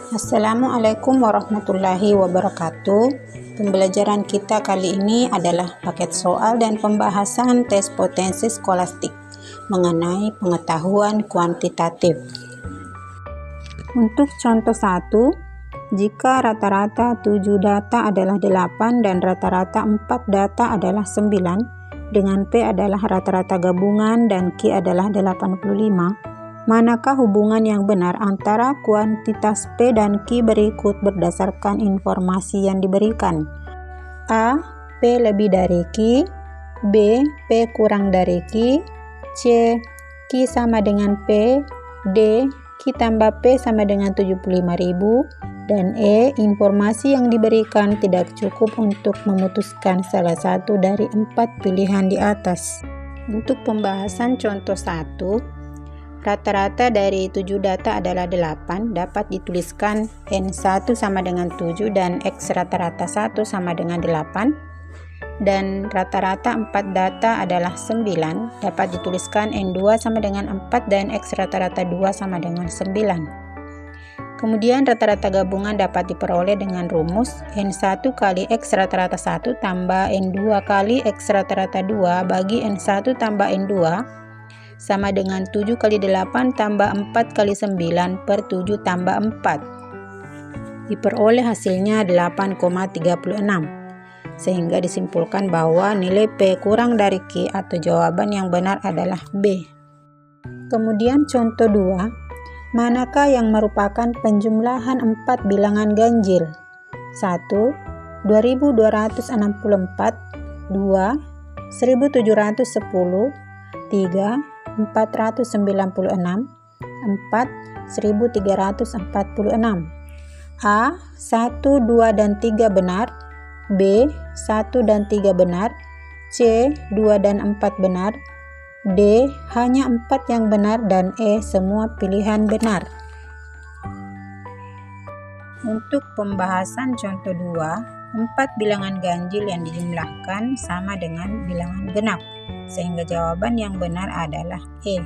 Assalamualaikum warahmatullahi wabarakatuh. Pembelajaran kita kali ini adalah paket soal dan pembahasan tes potensi skolastik mengenai pengetahuan kuantitatif. Untuk contoh 1, jika rata-rata 7 data adalah 8 dan rata-rata 4 data adalah 9, dengan P adalah rata-rata gabungan dan Q adalah 85, manakah hubungan yang benar antara kuantitas P dan Q berikut berdasarkan informasi yang diberikan? A. P lebih dari Q. B. P kurang dari Q. C. Q sama dengan P. D. Q tambah P sama dengan 75.000. Dan E. Informasi yang diberikan tidak cukup untuk memutuskan salah satu dari 4 pilihan di atas. Untuk pembahasan contoh 1, rata-rata dari 7 data adalah 8, dapat dituliskan N1 sama dengan 7 dan X rata-rata 1 sama dengan 8. Dan rata-rata 4 data adalah 9, dapat dituliskan N2 sama dengan 4 dan X rata-rata 2 sama dengan 9. Kemudian rata-rata gabungan dapat diperoleh dengan rumus N1 kali X rata-rata 1 tambah N2 kali X rata-rata 2 bagi N1 tambah N2 sama dengan 7 kali 8 tambah 4 kali 9 per 7 tambah 4. Diperoleh hasilnya 8,36. Sehingga disimpulkan bahwa nilai P kurang dari Q atau jawaban yang benar adalah B. Kemudian contoh 2, manakah yang merupakan penjumlahan 4 bilangan ganjil? 1. 2264, 2. 1710, 3. 496, 4. 1346. A. 1, 2, dan 3 benar. B. 1 dan 3 benar. C. 2 dan 4 benar. D. Hanya 4 yang benar. Dan E. Semua pilihan benar. Untuk pembahasan contoh 2, 4 bilangan ganjil yang dijumlahkan sama dengan bilangan genap, sehingga jawaban yang benar adalah E.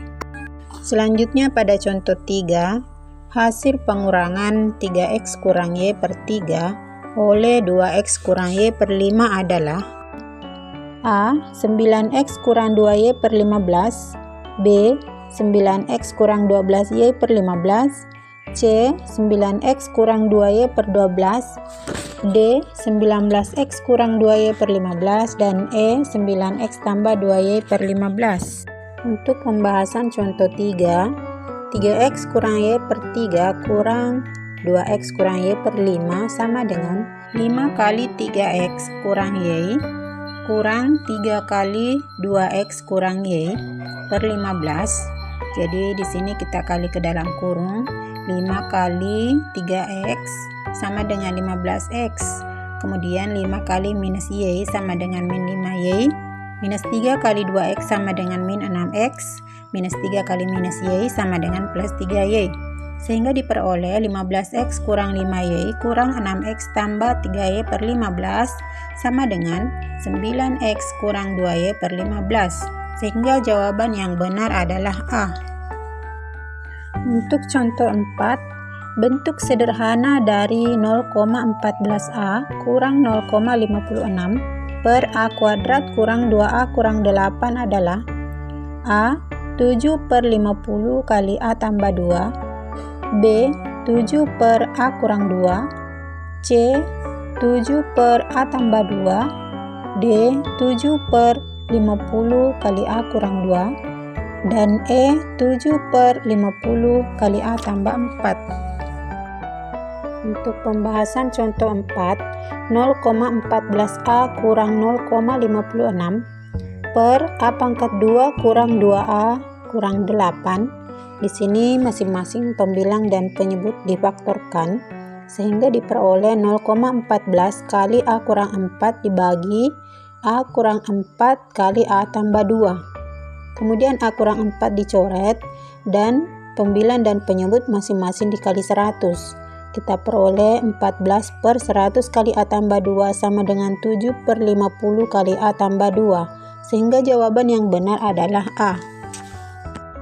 Selanjutnya pada contoh 3, hasil pengurangan 3x kurang y per 3 oleh 2x kurang y per 5 adalah A. 9x kurang 2y per 15, B. 9x kurang 12y per 15, C. 9x kurang 2y per 12, D. 19x kurang 2y per 15, dan E. 9x tambah 2y per 15. Untuk pembahasan contoh 3, 3x kurang y per 3 kurang 2x kurang y per 5 sama dengan 5 kali 3x kurang y kurang 3 kali 2x kurang y per 15. Jadi di sini kita kali ke dalam kurung, 5 kali 3x sama dengan 15x. Kemudian 5 kali minus y sama dengan min 5y. Minus 3 kali 2x sama dengan min 6x. Minus 3 kali minus y sama dengan plus 3y. Sehingga diperoleh 15x kurang 5y kurang 6x tambah 3y per 15 sama dengan 9x kurang 2y per 15. Sehingga jawaban yang benar adalah A. Untuk contoh 4, bentuk sederhana dari 0,14a kurang 0,56 per a kuadrat kurang 2a kurang 8 adalah A. 7 per 50 kali a tambah 2, B. 7 per a kurang 2, C. 7 per a tambah 2, D. 7 per 50 kali a kurang 2, dan E. 7 per 50 kali a tambah 4. Untuk pembahasan contoh 4, 0,14a kurang 0,56 per a pangkat 2 kurang 2a kurang 8. Di sini masing-masing pembilang dan penyebut difaktorkan, sehingga diperoleh 0,14 kali a kurang 4 dibagi a kurang 4 kali a tambah 2. Kemudian a kurang 4 dicoret dan pembilang dan penyebut masing-masing dikali 100. Kita peroleh 14 per 100 kali a tambah 2 sama dengan 7 per 50 kali a tambah 2. Sehingga jawaban yang benar adalah A.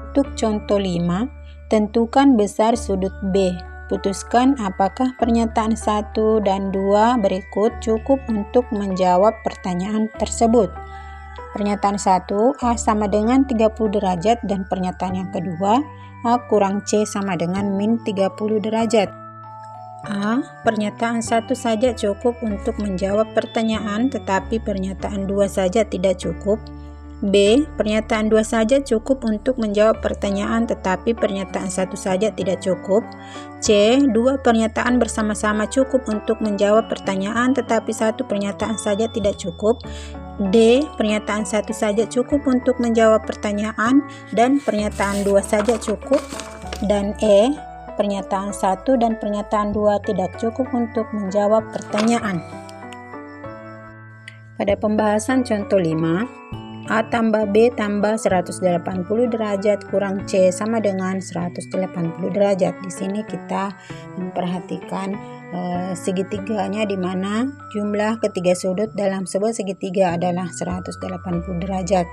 Untuk contoh 5, tentukan besar sudut B. Putuskan apakah pernyataan 1 dan 2 berikut cukup untuk menjawab pertanyaan tersebut. Pernyataan 1, A sama dengan 30 derajat, dan pernyataan yang kedua, A kurang C sama dengan min 30 derajat. A. Pernyataan 1 saja cukup untuk menjawab pertanyaan, tetapi pernyataan 2 saja tidak cukup. B. Pernyataan 2 saja cukup untuk menjawab pertanyaan, tetapi pernyataan 1 saja tidak cukup. C. 2 pernyataan bersama-sama cukup untuk menjawab pertanyaan, tetapi 1 pernyataan saja tidak cukup. D. Pernyataan 1 saja cukup untuk menjawab pertanyaan, dan pernyataan 2 saja cukup. Dan E. Pernyataan 1 dan pernyataan 2 tidak cukup untuk menjawab pertanyaan. Pada pembahasan contoh 5, A tambah B tambah 180 derajat kurang C sama dengan 180 derajat. Di sini kita memperhatikan segitiganya, di mana jumlah ketiga sudut dalam sebuah segitiga adalah 180 derajat.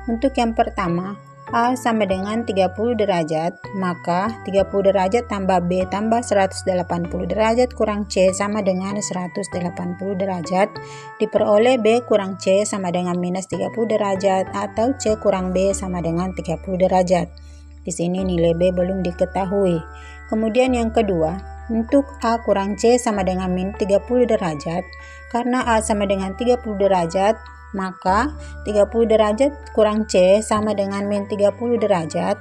Untuk yang pertama, A sama dengan 30 derajat, maka 30 derajat tambah B tambah 180 derajat kurang C sama dengan 180 derajat, diperoleh B kurang C sama dengan minus 30 derajat, atau C kurang B sama dengan 30 derajat. Di sini nilai B belum diketahui. Kemudian yang kedua, untuk A kurang C sama dengan min 30 derajat, karena A sama dengan 30 derajat, maka 30 derajat kurang C sama dengan min 30 derajat.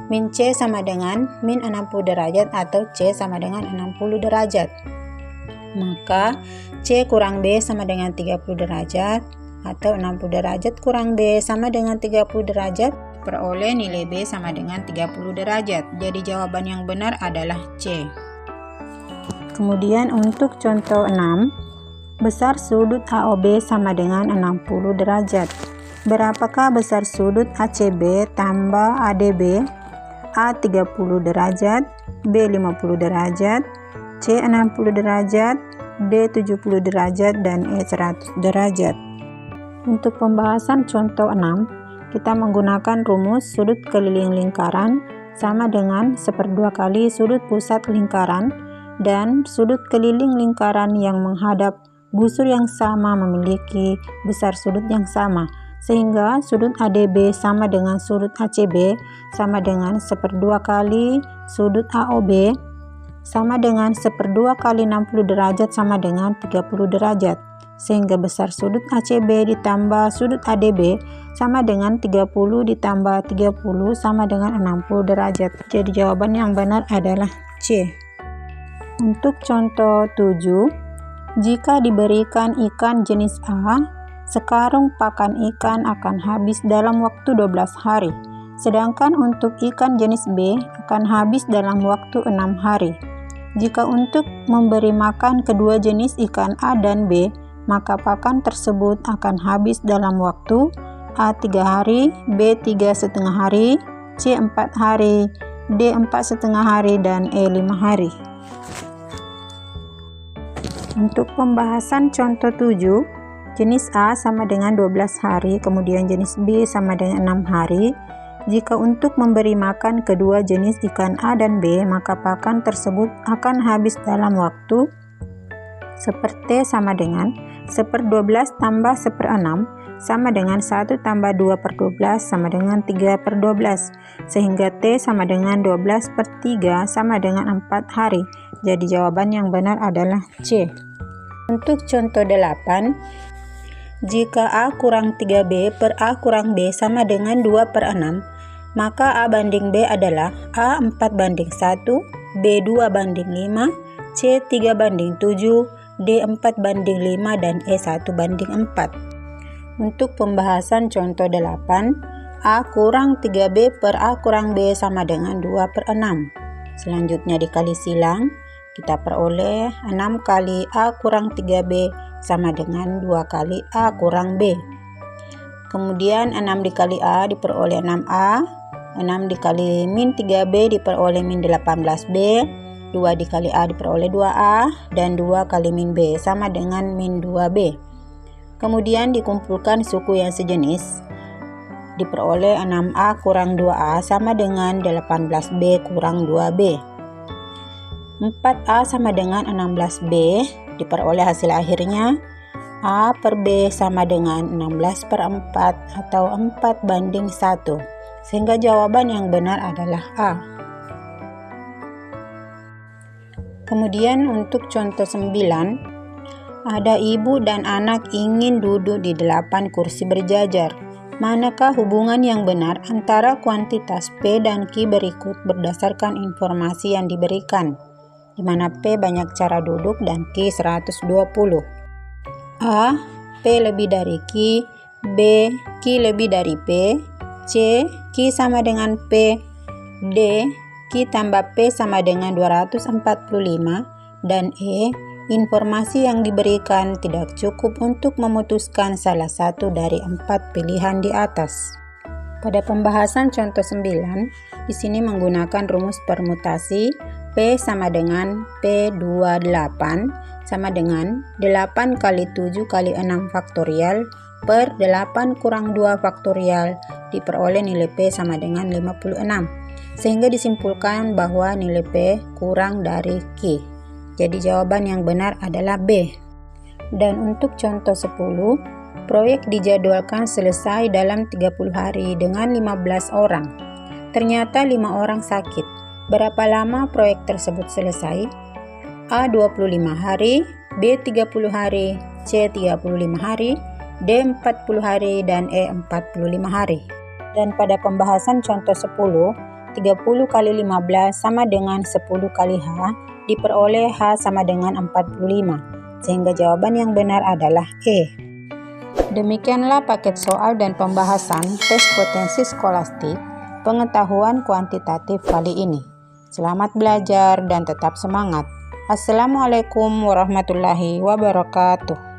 Min C sama dengan min 60 derajat, atau C sama dengan 60 derajat. Maka C kurang B sama dengan 30 derajat, atau 60 derajat kurang B sama dengan 30 derajat. Peroleh nilai B sama dengan 30 derajat. Jadi jawaban yang benar adalah C. Kemudian untuk contoh 6, besar sudut AOB sama dengan 60 derajat. Berapakah besar sudut ACB tambah ADB? A 30 derajat, B 50 derajat, C 60 derajat, D 70 derajat, dan E 100 derajat. Untuk pembahasan contoh 6, kita menggunakan rumus sudut keliling lingkaran sama dengan 1/2 kali sudut pusat lingkaran, dan sudut keliling lingkaran yang menghadap busur yang sama memiliki besar sudut yang sama, sehingga sudut ADB sama dengan sudut ACB sama dengan 1/2 kali sudut AOB sama dengan 1/2 kali 60 derajat sama dengan 30 derajat, sehingga besar sudut ACB ditambah sudut ADB sama dengan 30 ditambah 30 sama dengan 60 derajat. Jadi jawaban yang benar adalah C. Untuk contoh 7, jika diberikan ikan jenis A, sekarung pakan ikan akan habis dalam waktu 12 hari. Sedangkan untuk ikan jenis B akan habis dalam waktu 6 hari. Jika untuk memberi makan kedua jenis ikan A dan B, maka pakan tersebut akan habis dalam waktu A 3 hari, B 3,5 hari, C 4 hari, D 4,5 hari, dan E 5 hari. Untuk pembahasan contoh 7, jenis A sama dengan 12 hari, kemudian jenis B sama dengan 6 hari. Jika untuk memberi makan kedua jenis ikan A dan B, maka pakan tersebut akan habis dalam waktu seperti sama dengan 1/12 tambah 1/6 sama dengan 1 tambah 2/12 sama dengan 3/12, sehingga T sama dengan 12/3 sama dengan 4 hari. Jadi jawaban yang benar adalah C. Untuk contoh 8, jika A kurang 3B per A kurang B sama dengan 2/6, maka A banding B adalah A 4/1, B 2/5, C 3/7, D 4/5, dan E 1/4. Untuk pembahasan contoh 8, A kurang 3B per A kurang B sama dengan 2/6. Selanjutnya dikali silang, kita peroleh 6 kali A kurang 3B sama dengan 2 kali A kurang B. Kemudian 6 dikali A diperoleh 6A, 6 dikali min 3B diperoleh min 18B, 2 dikali A diperoleh 2A, dan 2 kali min B sama dengan min 2B. Kemudian dikumpulkan suku yang sejenis, diperoleh 6A kurang 2A sama dengan 18B kurang 2B. 4A sama dengan 16B, diperoleh hasil akhirnya A per B sama dengan 16/4 atau 4:1, sehingga jawaban yang benar adalah A. Kemudian untuk contoh 9, ada ibu dan anak ingin duduk di 8 kursi berjajar. Manakah hubungan yang benar antara kuantitas P dan Q berikut berdasarkan informasi yang diberikan, di mana P banyak cara duduk dan Q 120. A. P lebih dari Q. B. Q lebih dari P. C. Q sama dengan P. D. Q tambah P sama dengan 245. Dan E. Informasi yang diberikan tidak cukup untuk memutuskan salah satu dari 4 pilihan di atas. Pada pembahasan contoh 9, di sini menggunakan rumus permutasi P sama dengan P28 sama dengan 8 kali 7 kali 6 faktorial per 8 kurang 2 faktorial, diperoleh nilai P sama dengan 56. Sehingga disimpulkan bahwa nilai P kurang dari Q. Jadi jawaban yang benar adalah B. Dan untuk contoh 10, proyek dijadwalkan selesai dalam 30 hari dengan 15 orang. Ternyata 5 orang sakit. Berapa lama proyek tersebut selesai? A. 25 hari, B. 30 hari, C. 35 hari, D. 40 hari, dan E. 45 hari. Dan pada pembahasan contoh 10, 30 kali 15 sama dengan 10 kali H, diperoleh H sama dengan 45, sehingga jawaban yang benar adalah E. Demikianlah paket soal dan pembahasan tes potensi skolastik pengetahuan kuantitatif kali ini. Selamat belajar dan tetap semangat. Assalamualaikum warahmatullahi wabarakatuh.